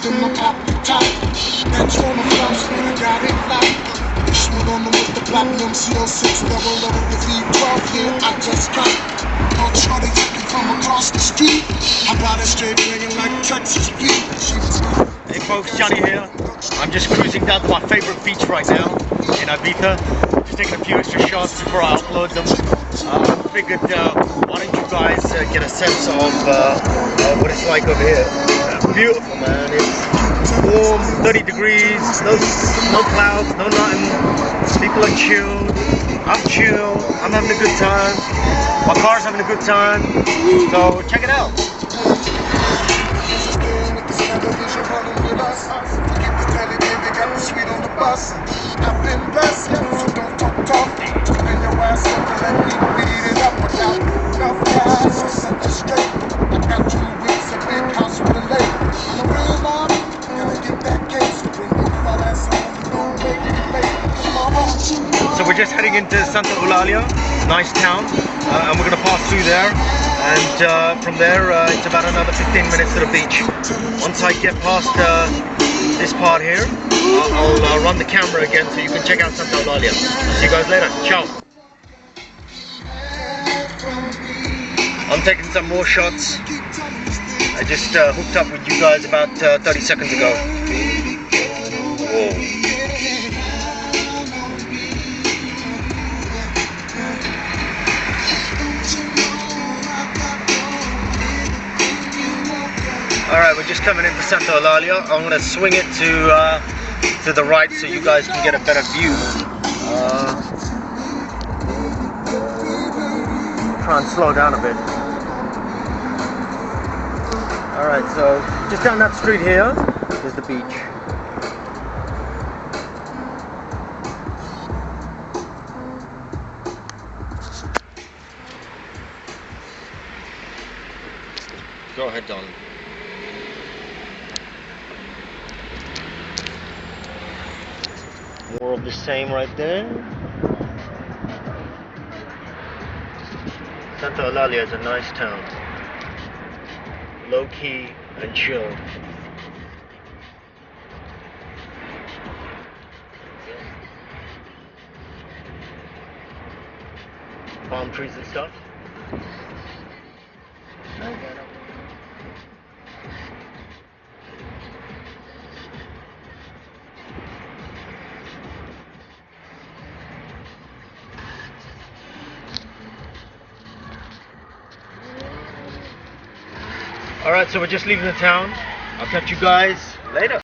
in my pocket top. That's on the flouse, man, I got it locked. This one on them with the platinum CO6 double over the V12 here. I just got no shorty looking from across the street. I got it straight ringing like Texas beat. Hey folks, Johnny here. I'm just cruising down to my favorite beach right now in Ibiza. Just taking a few extra shots before I upload them. Figured why don't you guys get a sense of what it's like over here. Beautiful, man. It's warm, 30 degrees, no clouds, no nothing. People are chilled. I'm chill. I'm having a good time. My car's having a good time. So check it out. I've been blessed, so don't talk tough. Bring your ass up and let me beat it up without enough gas. So set you straight. I got 2 weeks, a big house with a lake. I'm a real mob, gotta get that case. Bring your fat ass home, don't make me late. So we're just heading into Santa Eulalia, nice town, and we're gonna pass through there. And from there, it's about another 15 minutes to the beach. Once I get past this part here, I'll run the camera again so you can check out Santa Eulalia. See you guys later. Ciao. I'm taking some more shots. I just hooked up with you guys about 30 seconds ago. Whoa. Alright, we're just coming into Santa Eulalia. I'm going to swing it to the right so you guys can get a better view. Try and slow down a bit. Alright, so just down that street here is the beach. Go ahead, Don. More of the same right there. Santa Eulalia is a nice town. Low key and chill. Palm trees and stuff. Alright, so we're just leaving the town. I'll catch you guys later.